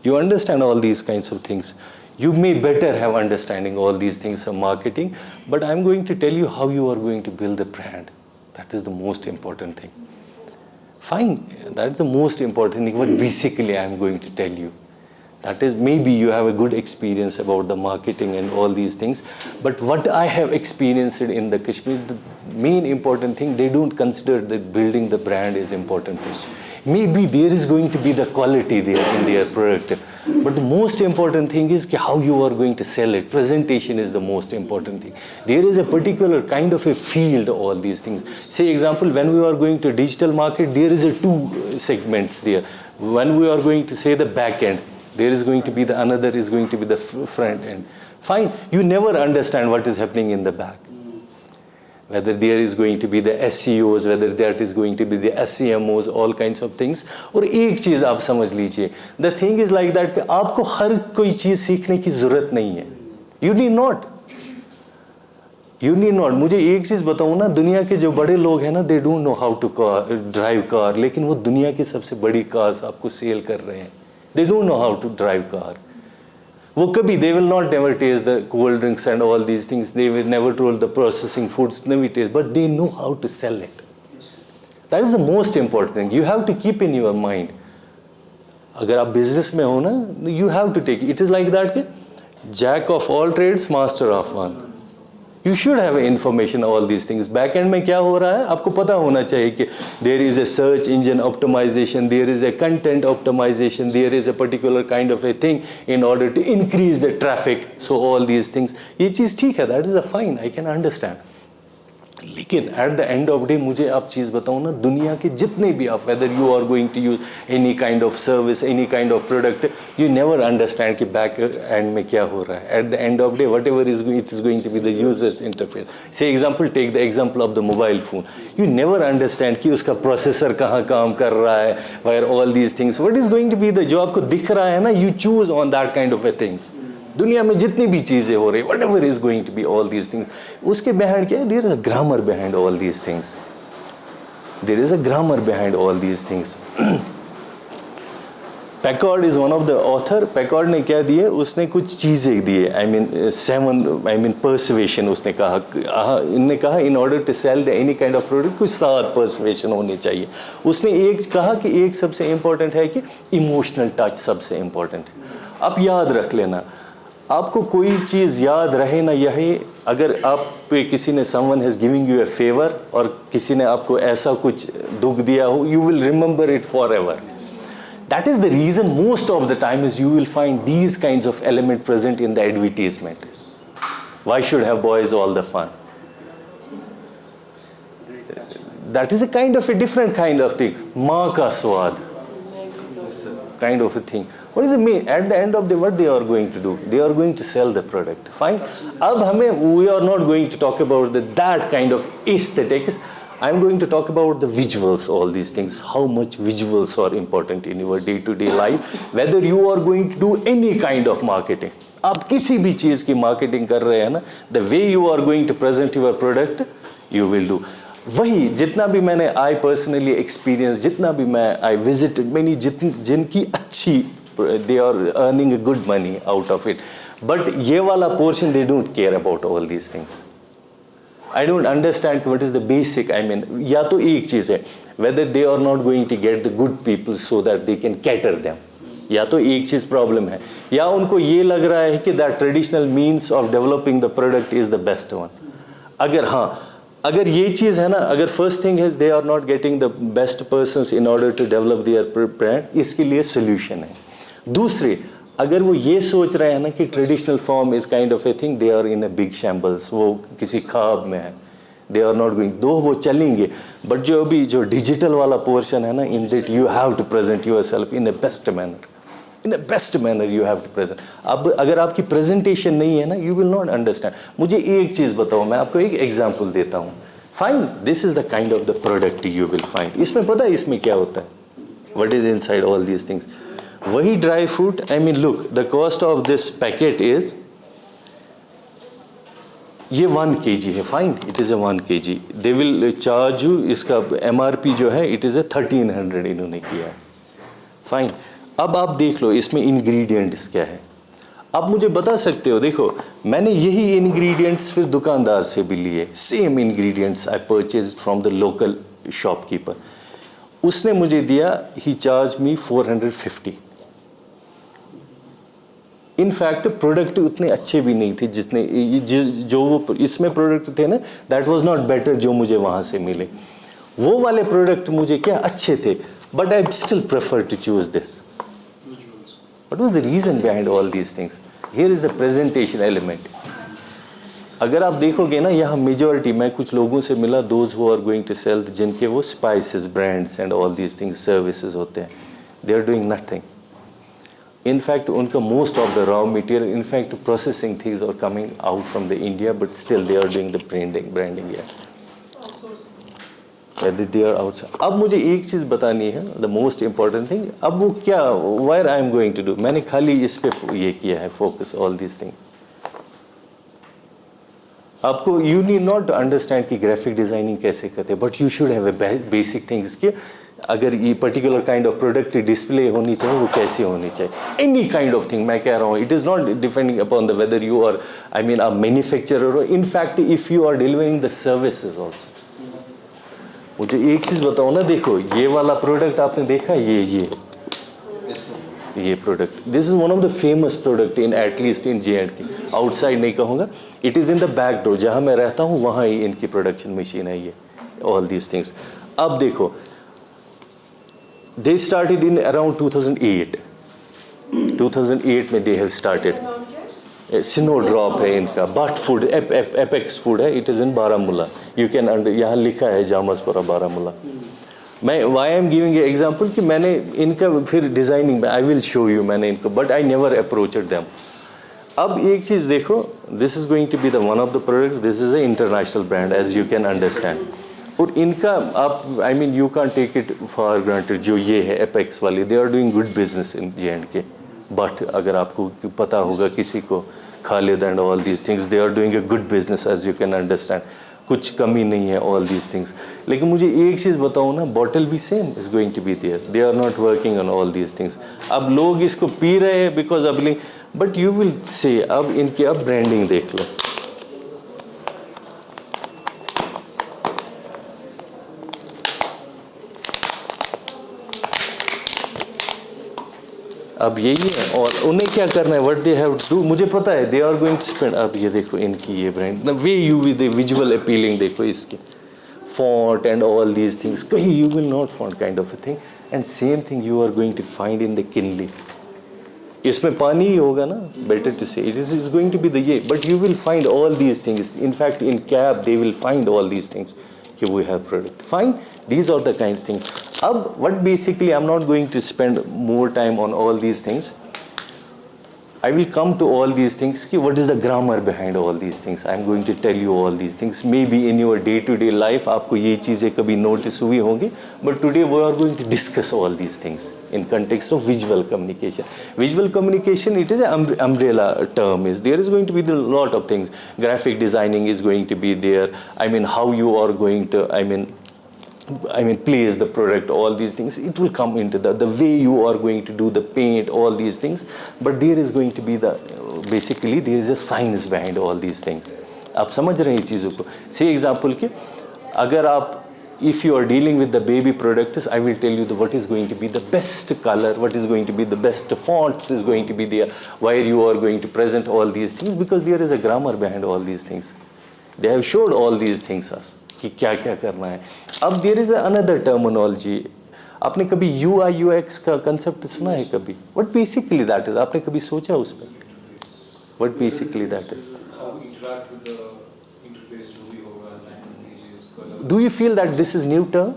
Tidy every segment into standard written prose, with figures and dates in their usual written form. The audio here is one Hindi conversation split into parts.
You understand all these kinds of things. You may better have understanding all these things of marketing, but I'm going to tell you how you are going to build the brand. That is the most important thing. Fine, that's the most important thing, but basically I'm going to tell you. That is, maybe you have a good experience about the marketing and all these things, but what I have experienced in the Kashmir, the main important thing, they don't consider that building the brand is important thing. Maybe there is going to be the quality there in their product, but the most important thing is how you are going to sell it. Presentation is the most important thing. There is a particular kind of a field, all these things. Say example, when we are going to digital market, there is a two segments there. When we are going to say the back end, there is going to be the another is going to be the front end. Fine, you never understand what is happening in the back. Whether there is going to be the SEOs, whether that is going to be the SEMOs, all kinds of things. और एक चीज़ आप समझ लीजिए, the thing is like that कि आपको हर कोई चीज़ सीखने की ज़रूरत नहीं है. You need not. You need not. मुझे एक चीज़ बताऊँ ना, दुनिया के जो बड़े लोग हैं ना, they don't know how to drive car, लेकिन वो दुनिया की सबसे बड़ी cars आपको सेल कर रहे हैं. They don't know how to drive car. वो कभी they will not never taste the cold drinks and all these things. They will never try the processing foods, never taste, but they know how to sell it. That is the most important thing. You have to keep in your mind. अगर आप business में हो ना, you have to take it. It is like that कि jack of all trades, master of one. You should have information all these things. Back end में क्या हो रहा है आपको पता होना चाहिए कि there is a search engine optimization, there is a content optimization, there is a particular kind of a thing in order to increase the traffic. So all these things, ये चीज़ ठीक है, that is a fine, I can understand. लेकिन at the end of day मुझे आप चीज़ बताऊँ ना, दुनिया के जितने भी आप, whether you are going to use any kind of service, any kind of product, you never understand कि back end में क्या हो रहा है. At the end of day, whatever is going, it is going to be the user's interface. Say example, take the example of the mobile phone. You never understand कि उसका processor कहाँ काम कर रहा है, where all these things. What is going to be the जो आपको दिख रहा है ना, you choose on that kind of a things. दुनिया में जितनी भी चीज़ें हो रही, whatever is going to be all these things, उसके behind क्या है? There is a grammar behind all these things. There is a grammar behind all these things. Packard is one of the author. Packard ने क्या दिए? उसने कुछ चीज़ें दिए. I mean persuasion उसने कहा. इनने कहा in order to sell any kind of product कुछ 7 persuasion होने चाहिए. उसने एक कहा कि एक सबसे important है कि emotional touch सबसे important है. आप याद रख लेना. आपको कोई चीज़ याद रहे ना, यही अगर आप पे किसी ने someone has giving you a favor और किसी ने आपको ऐसा कुछ दुख दिया हो, you will remember it forever. That is the reason most of the time is you will find these kinds of element present in the advertisement. Why should have boys all the fun? That is a kind of a different kind of thing. माँ का स्वाद kind of a thing. What does it mean? At the end of the what they are going to do? They are going to sell the product. Fine. अब हमें we are not going to talk about that kind of aesthetics. I'm going to talk about the visuals, all these things. How much visuals are important in your day-to-day life. Whether you are going to do any kind of marketing. आप किसी भी चीज़ की marketing कर रहे हैं ना, the way you are going to present your product, you will do. वही जितना भी मैंने I personally experience, जितना भी मैं I visited many जिनकी अच्छी they are earning a good money out of it, but ये वाला portion they don't care about all these things. I don't understand what is the basic. I mean, या तो एक चीज़ है whether they are not going to get the good people so that they can cater them. या तो एक चीज़ प्रॉब्लम है, या उनको ये लग रहा है कि that traditional means of developing the product is the best one. अगर हाँ, अगर ये चीज़ है ना, अगर first thing is they are not getting the best persons in order to develop their brand, इसके लिए solution है. दूसरी, अगर वो ये सोच रहे हैं ना कि traditional form is kind of a thing, they are in a big shambles, वो किसी ख्वाब में है, दे आर नॉट गोइंग, दो वो चलेंगे, बट जो अभी जो डिजिटल वाला पोर्शन है ना, in that you have to present your self in a best manner, in a best manner you have to present. अब अगर आपकी प्रेजेंटेशन नहीं है ना, यू विल नॉट अंडरस्टैंड. मुझे एक चीज़ बताओ, मैं आपको एक एग्जाम्पल देता हूँ. Fine, this is the kind of the product you will find. इसमें पता है इसमें क्या होता है, what is inside all these things. वही dry fruit, I mean look, the cost of this packet is, ये 1 kg है. Fine, it is a 1 kg. They will charge you, इसका MRP जो है इट इज़ ए 1300 इन्होंने किया है. फाइन. अब आप देख लो इसमें इंग्रेडिएंट्स क्या है। आप मुझे बता सकते हो, देखो मैंने यही इंग्रेडिएंट्स फिर दुकानदार से भी लिए, same ingredients I purchased from the local shopkeeper. उसने मुझे दिया, ही चार्ज मी 450। इनफैक्ट प्रोडक्ट उतने अच्छे भी नहीं थे जितने जो वो इसमें प्रोडक्ट थे ना, दैट वाज नॉट बेटर जो मुझे वहाँ से मिले। वो वाले प्रोडक्ट मुझे क्या अच्छे थे, but I still prefer to choose this. What was the reason behind all these things? Here is the presentation element. अगर आप देखोगे ना, यहाँ मेजॉरिटी, मैं कुछ लोगों से मिला, those who are going to sell, जिनके वो spices, brands and all these things, services होते हैं, they are doing nothing. In fact, उनका most of the raw material, in fact, processing things are coming out from the India, but still they are doing the branding here. They are outside. अब मुझे एक चीज़ बतानी है, the most important thing, अब वो क्या, where I am going to do, मैंने खाली इस पे ये किया है focus, all these things. आपको you need not to understand कि graphic designing कैसे करते हैं, but you should have a basic things कि अगर ये particular kind of product display होनी चाहिए, वो कैसे होनी चाहिए, any kind of thing मैं कह रहा हूँ, it is not depending upon the whether you are, I mean, a manufacturer or in fact if you are delivering the services also. मुझे एक चीज़ बताओ ना, देखो ये वाला प्रोडक्ट आपने देखा, ये product, this is one of the famous product in at least in J&K, outside नहीं कहूँगा, it is in the back door, जहाँ मैं रहता हूँ वहाँ ही इनकी प्रोडक्शन मशीन है ये, ऑल दीज थिंग्स। अब देखो, दे स्टार्टेड इन अराउंड 2008 में दे हैव स्टार्टेड। स्नोड्रॉप है इनका, बट फूड, एपेक्स फूड है, it is in Baramulla, you can under, यहाँ लिखा है जामसपुरा बारामूला। मैं why am giving a example कि मैंने इनका फिर डिज़ाइनिंग में, आई विल शो यू, मैंने इनको, but I never approached them. अब एक चीज़ देखो, this is going to be the one of the product, this is a international brand as you can understand, और इनका आप, I mean you can take it for granted, जो ये है एपेक्स वाली, they are doing good business in J&K, but अगर आपको पता होगा किसी को, Khalid and all these things, they are doing a good business as you can understand, कुछ कमी नहीं है ऑल दीज थिंग्स। लेकिन मुझे एक चीज़ बताऊँ ना, बॉटल भी same is going to be there, they are not working on all these things. अब लोग इसको पी रहे हैं बिकॉज अब, बट यू विल से, अब इनके अब ब्रांडिंग देख लो, अब यही है, और उन्हें क्या करना है, what they have to do, मुझे पता है, they are going to spend. अब ये देखो इनकी ये brand, way you with visual appealing, देखो इसकी font and all these things, कहीं you will not find kind of a thing, and same thing you are going to find in the Kinley. इसमें पानी ही होगा ना, better to say, it is going to be the ये, but you will find all these things, in fact in cab they will find all these things कि we have product, fine, these are the kinds of things. What basically, I'm not going to spend more time on all these things. I will come to all these things. What is the grammar behind all these things? I'm going to tell you all these things. Maybe in your day-to-day life, आपको ये चीज़ें कभी notice हुई होंगी. But today we are going to discuss all these things in context of visual communication. Visual communication, it is an umbrella term. There is going to be a lot of things. Graphic designing is going to be there. I mean, how you are going to, I mean, place the product, all these things, it will come into the way you are going to do the paint, all these things, but there is going to be the, basically there is a science behind all these things. आप समझ रहे हैं चीज़ों को। Say example कि अगर आप, if you are dealing with the baby products, I will tell you what is going to be the best color, what is going to be the best fonts is going to be there, where you are going to present all these things, because there is a grammar behind all these things. They have showed all these things us कि क्या क्या करना है। अब देयर इज अनदर टर्मिनोलॉजी, आपने कभी UI/UX का कंसेप्ट सुना है कभी? व्हाट बेसिकली दैट इज, आपने कभी सोचा उस पर? What basically that is? Do you feel that this is new term?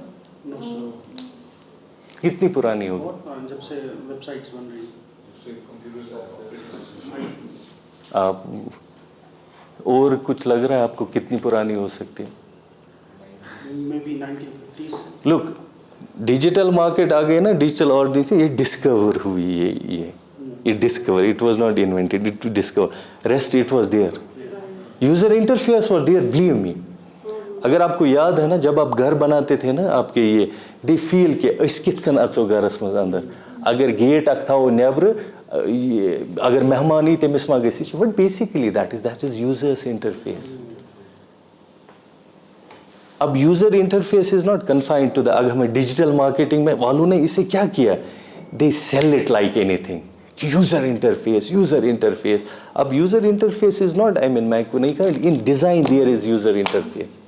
कितनी पुरानी होगी? जब से वेबसाइट्स बन रही आप, और कुछ लग रहा है आपको कितनी पुरानी हो सकती है? maybe 1950s. Look, digital market आ गए ना, डिजिटल और दिन से ये डिस्कवर हुई, ये discover, it was not invented, it discover, rest it was there, user interface was there, believe me. अगर आपको याद है ना, जब आप घर बनाते थे ना आपके ये, दे फील के इस कित कन अचो गरस मज अंदर, अगर गेट अख थो नेबर अगर मेहमान यी तमिस मा गसी but basically that is users interface. अब user interface is not confined to the, अगर हमें डिजिटल मार्केटिंग में वालों ने इसे क्या किया, they sell it like anything. User interface. अब user interface is not, I mean मैं नहीं कहा, in design there is user interface.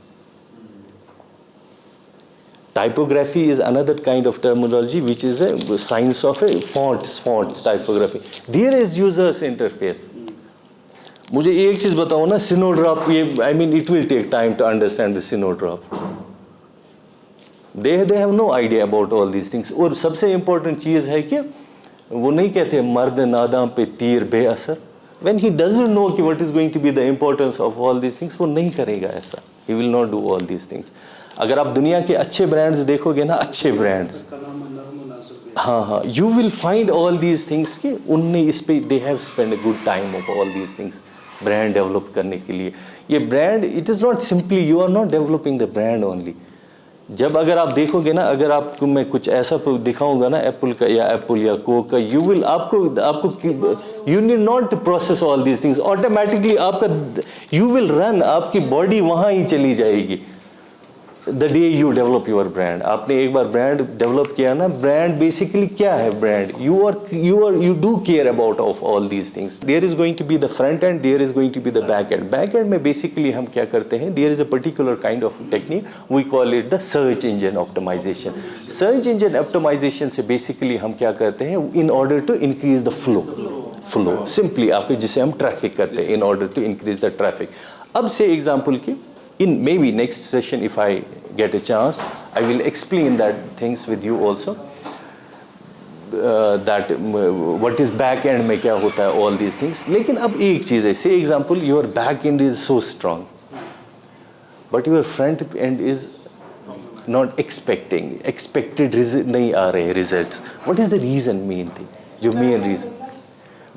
Typography is another kind of terminology which is a science of a fonts typography. There is users interface. मुझे एक चीज़ बताओ ना, Sinodrop, ये I mean it will take time to understand the Sinodrop. They have no idea about all these things. और सबसे important चीज़ है कि वो नहीं कहते मर्द नादाम पे तीर बेअसर. When he doesn't know कि what is going to be the importance of all these things, वो नहीं करेगा ऐसा. He will not do all these things. अगर आप दुनिया के अच्छे ब्रांड्स देखोगे ना, अच्छे ब्रांड्स, हाँ, you will find all these things कि उनने इस पे they have spend a good time of all these things brand develop करने के लिए. ये brand, it is not simply, you are not developing the brand only. जब अगर आप देखोगे ना, अगर आपको मैं कुछ ऐसा दिखाऊंगा ना एप्पल का या कोक का, यू विल आपको you need not to process all these things. Automatically आपका यू विल रन, आपकी बॉडी वहाँ ही चली जाएगी. The day you develop your brand. आपने एक बार ब्रांड डेवलप किया ना, ब्रांड बेसिकली क्या है, brand you do care about of all these things. There is going to be the front end, there is going to be the back end. Back end में बेसिकली हम क्या करते हैं, there is a particular kind of technique, we call it the search engine optimisation. Search engine optimisation से बेसिकली हम क्या करते हैं, in order to increase the flow simply आपके, जिसे हम ट्रैफिक करते हैं, in order to increase the traffic. अब से एग्जाम्पल की, in maybe next session if I get a chance, I will explain that things with you also, that what is back end में क्या होता है, all these things. लेकिन अब एक चीज़ है, say example your back end is so strong but your front end is not expected नहीं आ रहे results. What is the reason, main thing, जो main reason?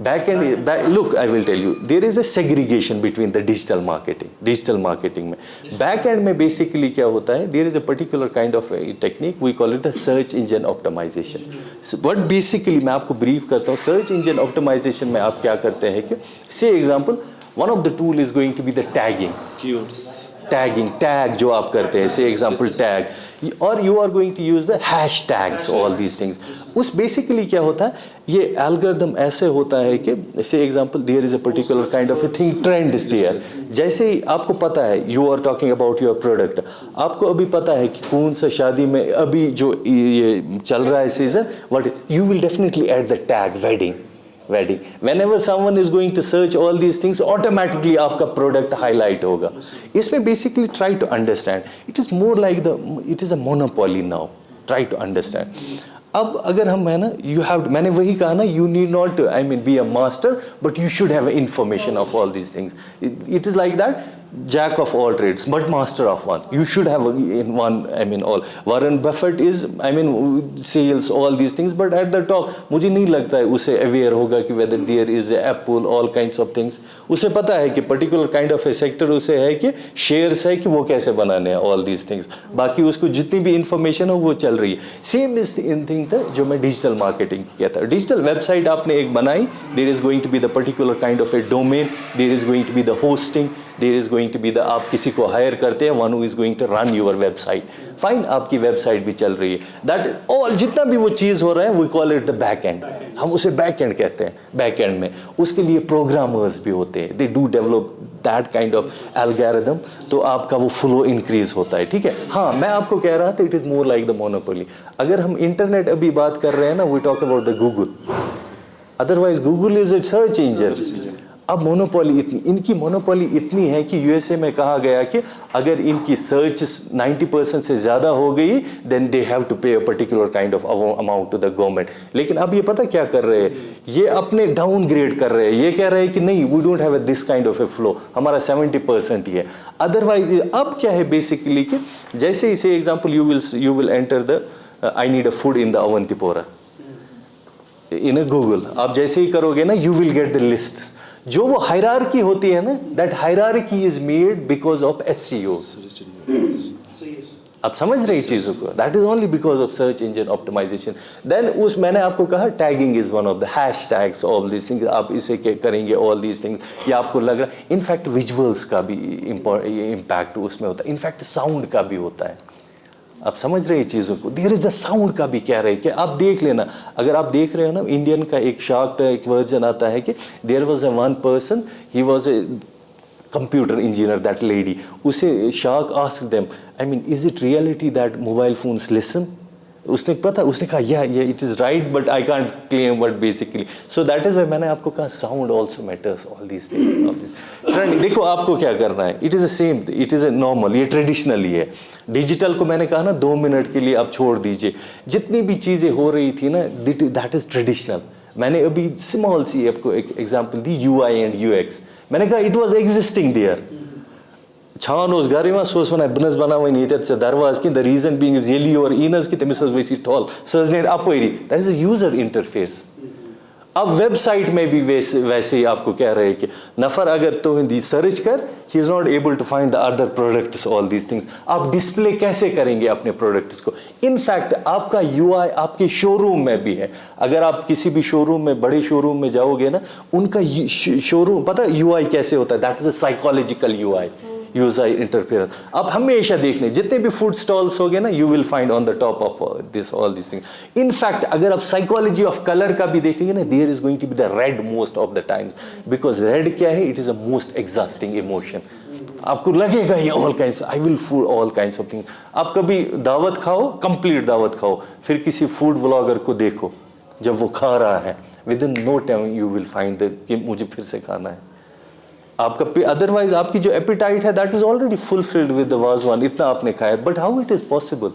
Back end, look, I will tell you, there is a segregation between the digital marketing में. Back end में basically क्या होता है, there is a particular kind of a technique, we call it the search engine optimization. So what basically मैं आपको brief करता हूँ, search engine optimization में आप क्या करते हैं कि, say example, one of the tool is going to be the tagging. Tag जो आप करते हैं, say example tag, or you are going to use the hashtags, all these things. उस basically क्या होता है, ये algorithm ऐसे होता है कि say example there is a particular kind of a thing, trend is there. जैसे ही आपको पता है, you are talking about your product, आपको अभी पता है कि कौन सा शादी में अभी जो ये चल रहा है season, what you will definitely add the tag wedding. Whenever someone is going to search all these things, automatically आपका product highlight होगा. इसमें basically try to understand. It is more like it is a monopoly now. Try to understand. अब अगर हम है ना, मैंने वही कहा ना, you need not be a master, but you should have information of all these things. It is like that, jack of all trades, but master of one. You should have in one, all. Warren Buffett is, sales, all these things, but at the top, मुझे नहीं लगता है उसे aware होगा कि whether there is a Apple, all kinds of things. उसे पता है कि particular kind of a sector उसे है कि shares है कि वो कैसे बनाने हैं, all these things. बाकी उसको जितनी भी information हो वो चल रही है. Same is in thing था जो मैं digital marketing किया था. Digital website आपने एक बनाई, there is going to be the particular kind of a domain, there is going to be the hosting, there is going to be the, आप किसी को हायर करते हैं, one who is going to run your website. Fine, आपकी वेबसाइट भी चल रही है. That all जितना भी वो चीज़ हो रहा है, we call it the back end. हम उसे back end कहते हैं. Back end में उसके लिए प्रोग्रामर्स भी होते हैं. They do develop that kind of algorithm. तो आपका वो फ्लो इंक्रीज होता है. ठीक है, हाँ, मैं आपको कह रहा था it is more like the monopoly. अगर हम इंटरनेट अभी बात कर रहे हैं ना, we talk about the Google. Otherwise Google is a search engine. अब मोनोपोली इनकी मोनोपोली इतनी है कि यूएसए में कहा गया कि अगर इनकी सर्च 90% से ज़्यादा हो गई, then they have to pay a particular kind of amount to the government. लेकिन अब ये पता क्या कर रहे हैं, ये अपने डाउनग्रेड कर रहे हैं. ये कह रहे हैं कि नहीं, we don't have this kind of a flow, हमारा 70% ही है. अदरवाइज अब क्या है बेसिकली कि जैसे इसे example you will enter the I need a food in the Avantipora in a Google. आप जैसे ही करोगे ना, you will get the list. जो वो हायरार्की होती है ना, that hierarchy is made because of SEO. आप समझ रहे चीज़ों को, that is only because of search engine optimization. Then उस मैंने आपको कहा tagging is one of the hashtags, all these things, आप इसे क्या करेंगे, ऑल दीज थिंग्स, या आपको लग रहा है इनफैक्ट विजुअल्स का भी इम्पैक्ट उसमें होता है, इनफैक्ट साउंड का भी होता है। आप समझ रहे हैं चीज़ों को, देयर इज़ द साउंड का भी कह रहे हैं कि आप देख लेना, अगर आप देख रहे हो ना, इंडियन का एक शार्क एक वर्जन आता है कि there was a one person, he was a computer engineer, that lady, उसे शार्क asked them, I mean is it reality that mobile phones listen? उसने पता, उसने कहा yeah it is right but I can't claim but basically, so that is why मैंने आपको कहा sound also matters, all these things, all this trend. देखो आपको क्या करना है, it is a same, it is a normal, ये ट्रेडिशनली है। डिजिटल को मैंने कहा ना 2 मिनट के लिए आप छोड़ दीजिए, जितनी भी चीज़ें हो रही थी ना दैट इज़ ट्रेडिशनल। मैंने अभी स्मॉल सी आपको एक example the, UI and UX, मैंने कहा इट वॉज एग्जिस्टिंग देयर, छान उस घर में सोच वन बनस बनावन ये दरवाज कि द रीजन बीइंग इज येली और इनस कि तमिस वैसी टॉल सजने अपरी, that is a user interface. अब वेबसाइट में भी वैसे ही आपको कह रहे हैं कि नफर अगर तो हिंदी सर्च कर, he is not able to find the other products, all these things. आप डिस्प्ले कैसे करेंगे अपने प्रोडक्ट्स को? इनफैक्ट आपका UI आपके शोरूम में भी है। अगर आप किसी भी शोरूम में, बड़े शोरूम में जाओगे ना, उनका शोरूम पता है UI कैसे होता है? That is a psychological UI, user interference. आप हमेशा देख लें जितने भी फूड स्टॉल्स हो गए ना, you will find on the top of this all this thing. In fact अगर आप साइकोलॉजी ऑफ कलर का भी देखेंगे ना, there is going to be the red most of the times, because red क्या है, it is a most exhausting emotion. आपको लगेगा ये all kinds, I will food all kinds of thing. आप कभी दावत खाओ, कंप्लीट दावत खाओ, फिर किसी फूड व्लॉगर को देखो जब वो खा रहा है, with in no time you will find कि मुझे फिर से खाना है। आपका अदरवाइज आपकी जो एपिटाइट है that is already fulfilled with the wazwan, इतना आपने खाया, but how it is possible?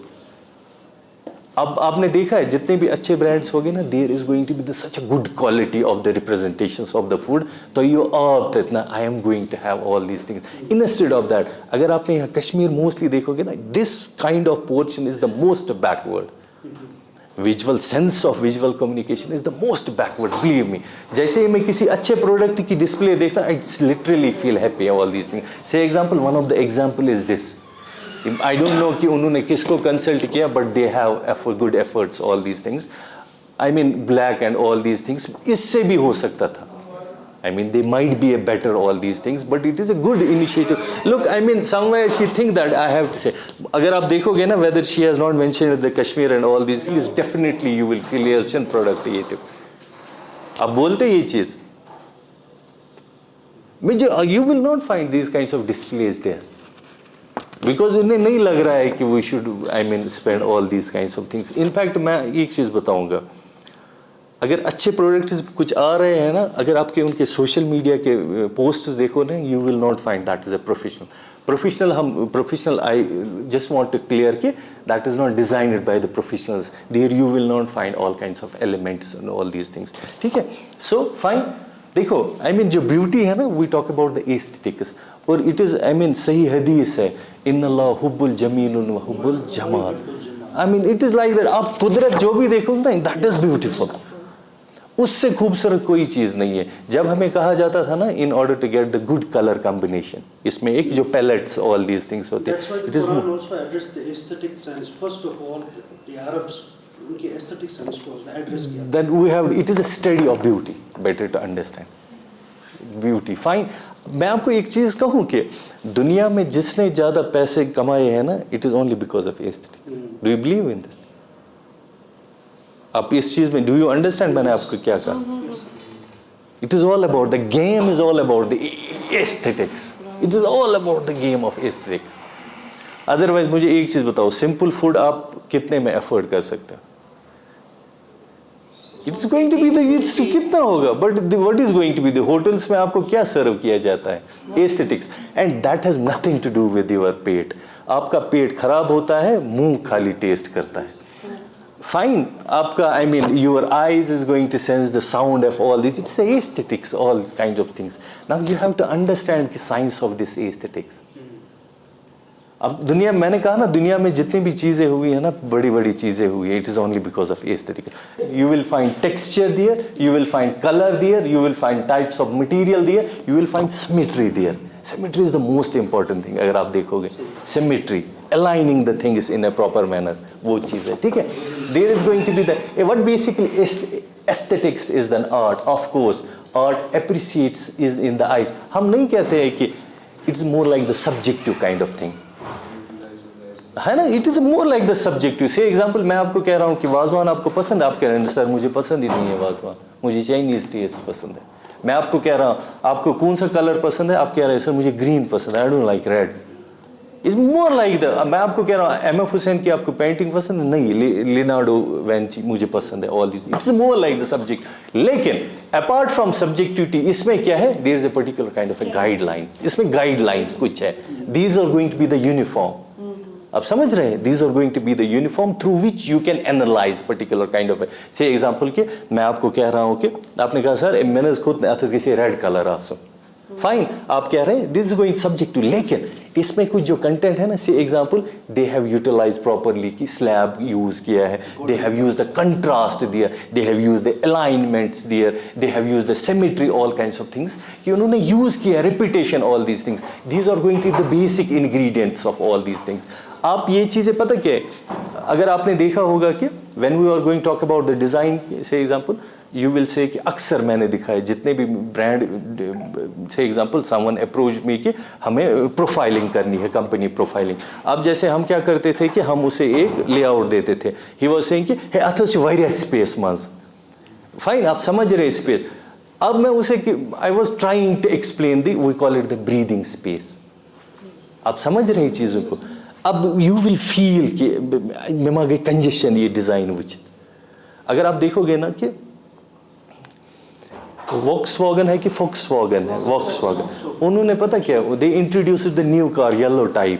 अब आपने देखा है जितने भी अच्छे ब्रांड्स हो गए ना, there is going to be the such a good quality of the representations of the food, तो यू आप इतना I am going to have all these things. Instead of that, अगर आपने यहाँ कश्मीर मोस्टली देखोगे ना, this kind of portion is the most backward. Visual sense of visual communication is the most backward, believe me. जैसे ही मैं किसी अच्छे प्रोडक्ट की डिस्प्ले देखता, आई literally feel happy all these things. Say example, one of the example is this, I don't know कि उन्होंने किसको कंसल्ट किया, but they have good efforts, all these things, I mean black and all these things, इससे भी हो सकता था। I mean, they might be a better all these things, but it is a good initiative. Look, I mean, somewhere she think that I have to say. अगर आप देखोगे ना, whether she has not mentioned the Kashmir and all these things, definitely you will feel Asian product ये तो। आप बोलते ये चीज़, you will not find these kinds of displays there, because उन्हें नहीं लग रहा है कि we should, I mean, spend all these kinds of things. In fact, मैं एक चीज़ बताऊँगा, अगर अच्छे प्रोडक्ट्स कुछ आ रहे हैं ना, अगर आपके उनके सोशल मीडिया के पोस्ट्स देखो ना, you will not find that is a professional. हम professional, I just want to clear कि that is not designed by the professionals, there you will not find all kinds of elements and all these things, ठीक है? सो फाइन, देखो आई मीन जो ब्यूटी है ना, we talk about the aesthetics, और इट इज़, आई मीन सही हदीस है, इन्नल्लाह हुब्बुल जमील व हुब्बुल जमाल, I mean it is like that. आप कुदरत जो भी देखोगे ना, दैट इज़ ब्यूटीफुल, उससे खूबसूरत कोई चीज़ नहीं है। जब हमें कहा जाता था ना, in order to get the good colour combination, इसमें एक जो पैलेट्स ऑल दीज थिंग्स होते हैं, it is also address the aesthetic sense. First of all, the Arabs उनके aesthetic sense को address किया। that we have, it is a study of beauty, better to understand beauty, fine। मैं आपको एक चीज़ कहूँ कि दुनिया में जिसने ज़्यादा पैसे कमाए हैं ना, it is only because of aesthetics. Do you believe in this? आप इस चीज़ में, डू यू अंडरस्टैंड मैंने आपको क्या कहा? It is all about the game, is all about the aesthetics, it is all about the game of aesthetics. Otherwise मुझे एक चीज़ बताओ, सिंपल फूड आप कितने में अफोर्ड कर सकते हो? It's going to be the, it's कितना होगा, but what is going to be the, hotels में आपको क्या सर्व किया जाता है? Aesthetics, and that has nothing to do with your पेट। आपका पेट खराब होता है, मुंह खाली टेस्ट करता है, fine, आपका, I mean, your eyes is going to sense the sound of all this. It's aesthetics, all kinds of things. Now you have to understand the science of this aesthetics. अब दुनिया, मैंने कहा ना, दुनिया में जितनी भी चीज़ें हुई है ना, बड़ी बड़ी चीज़ें हुई है, it is only because of aesthetic. You will find texture there, you will find color there, you will find types of material there, you will find symmetry there. Symmetry is the most important thing. अगर आप देखोगे, symmetry, aligning the things in a proper manner, वो चीज़ है, ठीक है. There is going to be the what basically aesthetics is an art. Of course, art appreciates is in the eyes. हम नहीं कहते हैं कि it's more like the subjective kind of thing. है ना, it is more like the subjective. से एग्जाम्पल मैं आपको कह रहा हूँ कि वाजवान आपको पसंद है, आप कह रहे हैं सर मुझे पसंद ही नहीं है वाजवान, मुझे चाइनीज़ टेस्ट पसंद है. मैं आपको कह रहा हूँ आपको कौन सा कलर पसंद है, आप कह रहे हैं सर मुझे ग्रीन पसंद है, I don't like red. It's more like the, मैं आपको कह रहा हूँ एम एफ हुसैन की आपको पेंटिंग पसंद है, नहीं लियोनार्डो विंची मुझे पसंद है, all this. It's more like the subject. लेकिन अपार्ट फ्रॉम सब्जेक्टिविटी इसमें क्या है, there is a particular kind of a guidelines. इसमें गाइडलाइंस कुछ है. These are going to be the uniform. आप समझ रहे हैं, these are going to be the uniform through which you can analyse particular kind of say example के मैं आपको कह रहा हूँ कि आपने कहा सर मैंने खुद किसी रेड कलर आसो, फाइन, आप कह रहे हैं this is going subject to. लेकिन इसमें कुछ जो कंटेंट है ना, say example they have utilise properly कि स्लैब यूज किया है, they have use the contrast there, they have use the alignments there, they have use the symmetry, all kinds of things कि उन्होंने यूज किया, repetition, all these things. These are going to the basic ingredients of all these things. आप ये चीज़ें पता क्या है, अगर आपने देखा होगा कि when we are going talk about the design say example, you will say कि अक्सर मैंने दिखा है जितने भी ब्रांड से एग्जांपल समवन अप्रोच मी कि हमें प्रोफाइलिंग करनी है, कंपनी प्रोफाइलिंग. अब जैसे हम क्या करते थे कि हम उसे एक लेआउट देते थे, ही वाज सेइंग कि हे अथस वारिया स्पेस मंज, फाइन, आप समझ रहे स्पेस. अब मैं उसे I was trying to explain the, we call it the breathing space. आप समझ रहे हैं चीज़ों को. अब यू विल फील कि मेमा गई कंजेशन ये डिज़ाइन विच. अगर आप देखोगे ना कि वॉक्सवैगन है कि फोक्सवैगन है, वॉक्सवैगन, उन्होंने पता क्या, they introduce the new car yellow type,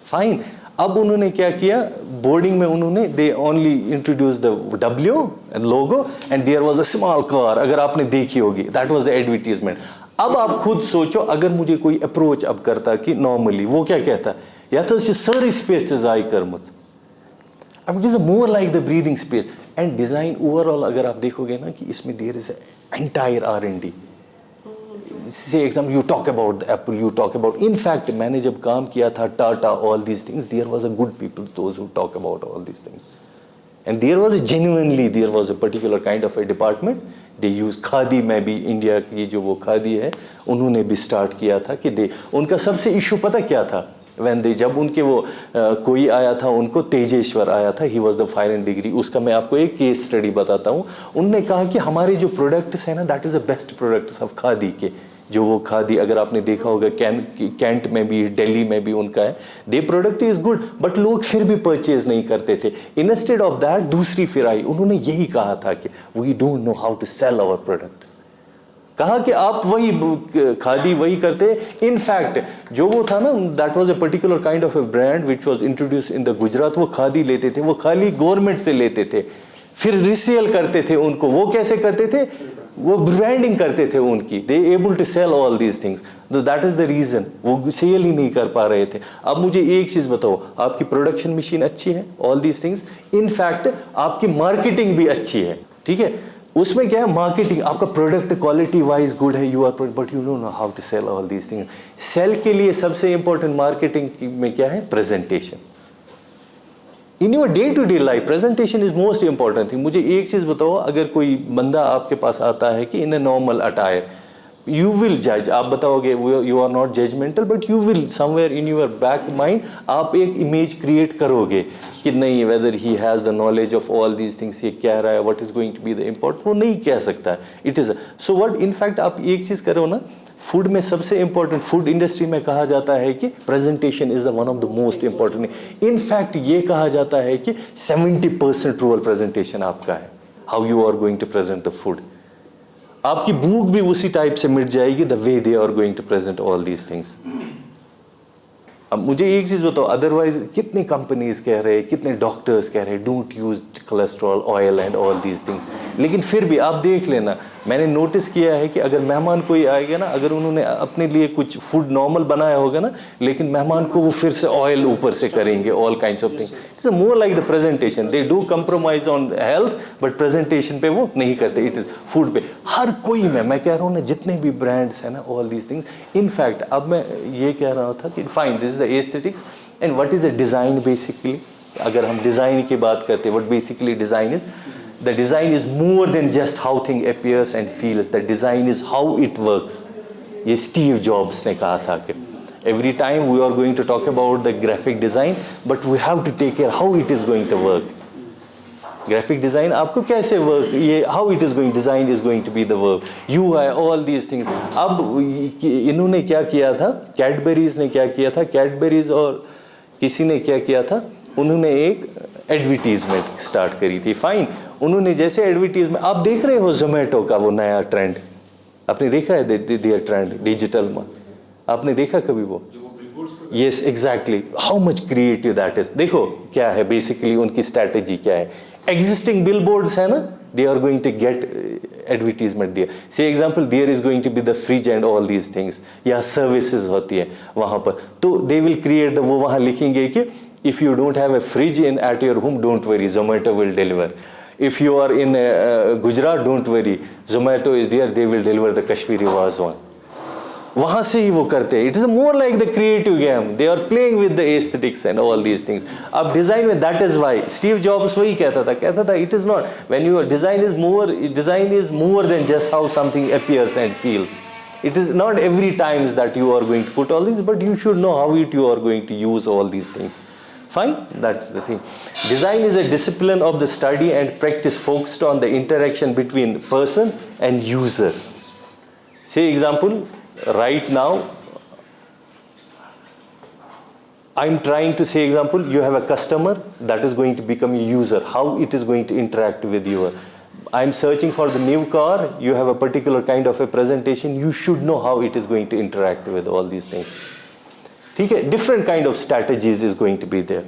fine. अब उन्होंने क्या किया, बोर्डिंग में उन्होंने they only introduce the W logo and there was a small car. अगर आपने देखी होगी, दैट वाज द एडवर्टीजमेंट. अब आप खुद सोचो अगर मुझे कोई अप्रोच अब करता कि नॉर्मली वो क्या कहता, या तो सर स्पेस जाय करमत. अब it is more like the breathing space and design overall. अगर आप देखोगे ना कि इसमें there is entire R&D. Say example you talk about Apple, you talk about, in fact मैंने जब काम किया था Tata, all these things, there was a good people those who talk about all these things. And there was genuinely there was a particular kind of a department. They use khadi में भी, इंडिया की जो वो खादी है उन्होंने भी स्टार्ट किया था कि दे, उनका सबसे इशू पता क्या था, वैन दे, जब उनके वो कोई आया था, उनको तेजेश्वर आया था, he was the fire and degree. उसका मैं आपको एक केस स्टडी बताता हूँ. उनने कहा कि हमारे जो प्रोडक्ट्स हैं ना, that is the best products of khadi के. जो वो खादी अगर आपने देखा होगा कैंट में भी, दिल्ली में भी उनका है, दे प्रोडक्ट इज़ गुड, बट लोग फिर भी परचेज नहीं करते थे. इंस्टेड ऑफ दैट दूसरी फिर आई, उन्होंने यही कहा था कि we don't know how to sell our products. कहा कि आप वही खादी वही करते. इन फैक्ट जो वो था ना, that was a particular kind of A brand which was introduce in the Gujarat. वो खादी लेते थे, वो खाली गवर्नमेंट से लेते थे, फिर रिसेल करते थे उनको. वो कैसे करते थे, वो ब्रांडिंग करते थे उनकी. They able to sell all these things. That is the reason वो सेल ही नहीं कर पा रहे थे. अब मुझे एक चीज बताओ, आपकी प्रोडक्शन मशीन अच्छी है, all these things, in fact आपकी मार्केटिंग भी अच्छी है, ठीक है. उसमें क्या है, मार्केटिंग, आपका प्रोडक्ट क्वालिटी वाइज गुड है, you are, but you don't know how to sell all these things. Sell के लिए सबसे इंपॉर्टेंट मार्केटिंग में क्या है, presentation. In your day to day life presentation is most important thing. मुझे एक चीज़ बताओ, अगर कोई बंदा आपके पास आता है कि in a normal attire, you will judge. आप बताओगे, you are not judgmental, but you will somewhere in your back mind आप एक image create करोगे कि नहीं, whether he has the knowledge of all these things, ये कह रहा है, what is going to be the important, वो नहीं कह सकता है. It is so what in fact आप एक चीज़ करो ना, फूड में सबसे important, फूड इंडस्ट्री में कहा जाता है कि presentation is the one of the most important. in fact ये कहा जाता है कि 70% role presentation आपका है, how you are going to present the food. आपकी भूख भी उसी टाइप से मिट जाएगी, the way they are going to present all these things. अब मुझे एक चीज़ बताओ, अदरवाइज कितने कंपनीज कह रहे हैं, कितने डॉक्टर्स कह रहे हैं don't use cholesterol, oil and all these things, लेकिन फिर भी आप देख लेना, मैंने नोटिस किया है कि अगर मेहमान कोई आएगा ना, अगर उन्होंने अपने लिए कुछ फूड नॉर्मल बनाया होगा ना, लेकिन मेहमान को वो फिर से ऑयल ऊपर से करेंगे, all kinds of things. It's more like the presentation. They do compromise on health, but presentation पे वो नहीं करते. इट इज़ फूड पे हर कोई में, मैं कह रहा हूँ ना, जितने भी ब्रांड्स हैं ना, all these things. In fact अब मैं ये कह रहा था कि fine, this is the aesthetics. And what is a design basically? अगर हम डिज़ाइन की बात करते हैं, what basically design is, the design is more than just how thing appears and feels, the design is how it works. ये स्टीव जॉब्स ने कहा था कि every time we are going to talk about the graphic design, but we have to take care how it is going to work. Graphic design आपको कैसे work, ये how it is going, design is going to be the work, UI, all these things. अब इन्होंने क्या किया था, कैडबरीज ने क्या किया था, कैडबरीज और किसी ने क्या किया था, उन्होंने एक एडवर्टीजमेंट स्टार्ट करी थी. फाइन, उन्होंने जैसे एडवर्टीजमेंट, आप देख रहे हो जोमेटो का वो नया ट्रेंड, आपने देखा है देयर ट्रेंड डिजिटल में, आपने देखा कभी वो? Yes exactly, how much creative that is. देखो क्या है बेसिकली उनकी स्ट्रैटेजी क्या है. एग्जिस्टिंग बिल बोर्ड्स है ना, they are going to get advertisement there. Say example, there is going to be the fridge and all these things, या सर्विसेज होती है वहाँ पर, तो दे विल क्रिएट वो वहाँ लिखेंगे कि if you don't have a fridge in at your home, don't worry, Zomato will deliver. If you are in Gujarat, don't worry, Zomato is there, they will deliver the Kashmiri Wazwan. वहाँ से ही वो करते हैं. It is more like the creative game. They are playing with the aesthetics and all these things. अब design में that is why Steve Jobs वही कहता था it is not, when your design is more than just how something appears and feels. It is not every times that you are going to put all this, but you should know how you are going to use all these things. Fine, that's the thing. Design is a discipline of the study and practice focused on the interaction between person and user. Say example, right now, I'm trying to say example, you have a customer that is going to become a user, how it is going to interact with you. I'm searching for the new car, you have a particular kind of a presentation, you should know how it is going to interact with all these things. ठीक है, different kind of strategies is going to be there.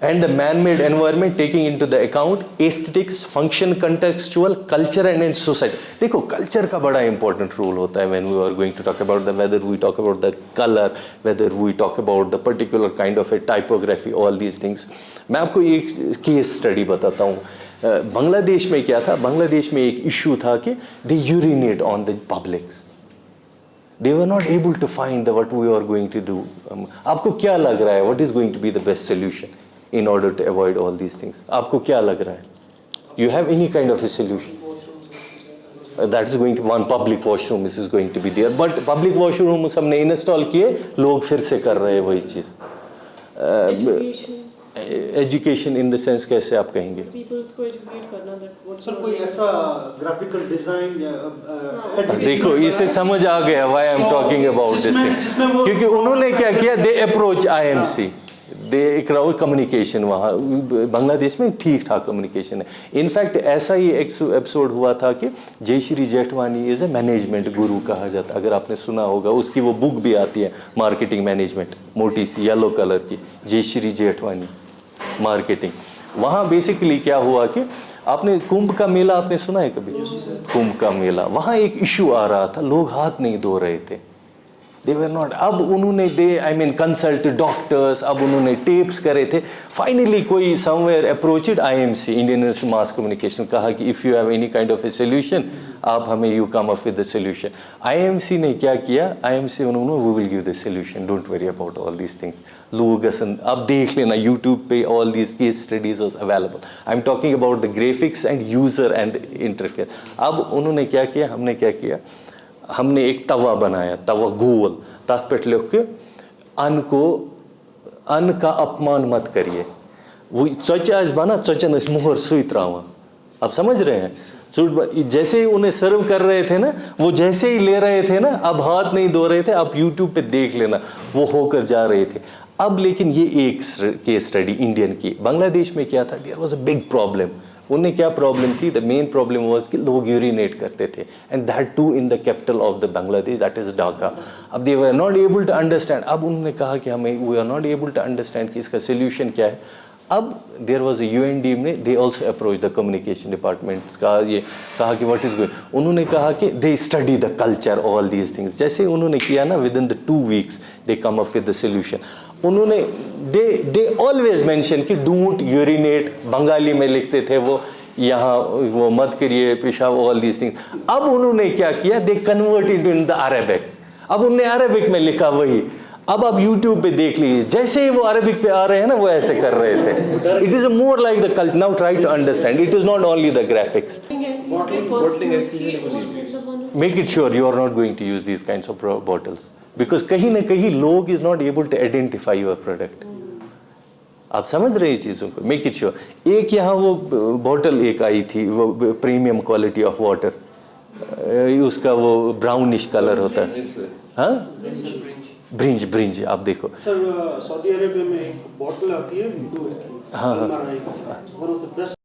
And the man-made environment taking into the account aesthetics, function, contextual, culture and society. देखो culture का बड़ा important role होता है when we are going to talk about the, whether we talk about the color, whether we talk about the particular kind of a typography, all these things. मैं आपको एक case study बताता हूँ. बांग्लादेश में क्या था, बांग्लादेश में एक issue था कि they urinate on the publics. They were not able to find the what we are going to do. आपको क्या लग रहा है? What is going to be the best solution in order to avoid all these things? आपको क्या लग रहा है? You have any kind of a solution? That is going to, one public washroom is going to be there. But public washroom हमने install किए, लोग फिर से कर रहे हैं वही चीज़. एजुकेशन इन द सेंस कैसे आप कहेंगे? पीपल्स को एजुकेट करना दैट सर कोई ऐसा ग्राफिकल डिजाइन या देखो इसे समझ आ गया why I am talking about this thing, क्योंकि उन्होंने क्या किया, they approach IMC, they crowd communication. वहाँ बांग्लादेश में ठीक ठाक कम्युनिकेशन है. इनफैक्ट ऐसा ही एपिसोड हुआ था कि Jayshree Jethwani is a management guru कहा जाता, अगर आपने सुना होगा. उसकी वो बुक भी आती है, मार्केटिंग मैनेजमेंट, मोटी सी येलो कलर की, जयश्री जेठवानी मार्केटिंग. वहाँ बेसिकली क्या हुआ कि आपने कुंभ का मेला आपने सुना है कभी? कुंभ का मेला, वहाँ एक इशू आ रहा था, लोग हाथ नहीं धो रहे थे. दे वर नॉट, अब उन्होंने कंसल्ट डॉक्टर्स, अब उन्होंने टेप्स करे थे. फाइनली कोई somewhere approached IMC, Indian Institute mass communication, कहा कि if you have any kind of a solution, आप हमें you come up with the solution. IMC ने क्या किया, आईएमसी उन्होंने we will give the solution, don't worry about all these things. लोग अब देख लेना यूट्यूब पे, all these case studies was available. I am talking about the graphics and user and interface. अब उन्होंने क्या किया, हमने क्या किया, हमने एक तवा बनाया, तवा गोल, तथ पे लिख के अन्न का अपमान मत करिए. वो चच आज बना, चचन मोहर सुई त्रावा. आप समझ रहे हैं? जैसे ही उन्हें सर्व कर रहे थे ना, वो जैसे ही ले रहे थे ना, अब हाथ नहीं धो रहे थे. आप यूट्यूब पे देख लेना, वो होकर जा रहे थे. अब लेकिन ये एक केस स्टडी इंडियन की. बांग्लादेश में क्या था, there was a big problem. उन्हें क्या प्रॉब्लम थी, द मेन प्रॉब्लम वाज कि लोग यूरिनेट करते थे, and that too in the capital of the Bangladesh, that is Dhaka. अब they were not able to understand. अब उन्होंने कहा कि हमें we are not able to understand कि इसका सोल्यूशन क्या है. अब देयर वाज अ यूएनडी ने, they also approach the communication departments का, ये कहा कि व्हाट इज गोइंग. उन्होंने कहा कि they study the culture, all these things. जैसे उन्होंने किया ना, with in the 2 weeks they come up with the solution. उन्होंने दे ऑलवेज मेंशन कि डोंट यूरिनेट, बंगाली में लिखते थे वो, यहाँ वो मत करिए पेशाब, ऑल दीज थिंग्स. अब उन्होंने क्या किया, they converted in the Arabic. अब उन्होंने अरेबिक में लिखा वही. अब आप YouTube पे देख लीजिए, जैसे ही वो अरबिक पे आ रहे हैं ना, वो ऐसे कर रहे थे. It is more like the cult. Now try to understand. It is not only the graphics. bottling ऐसी है नहीं. Make it sure you are not going to use these kinds of bottles. Because कहीं ना कहीं लोग is not able to identify your product. आप समझ रहे हैं चीज़ों को. Make it sure. एक यहाँ वो बॉटल एक आई थी, वो प्रीमियम क्वालिटी ऑफ वाटर, उसका वो ब्राउनिश कलर होता है. हाँ, ब्रिंज आप देखो. सर सऊदी अरेबिया में एक बॉटल आती है, वन ऑफ द बेस्ट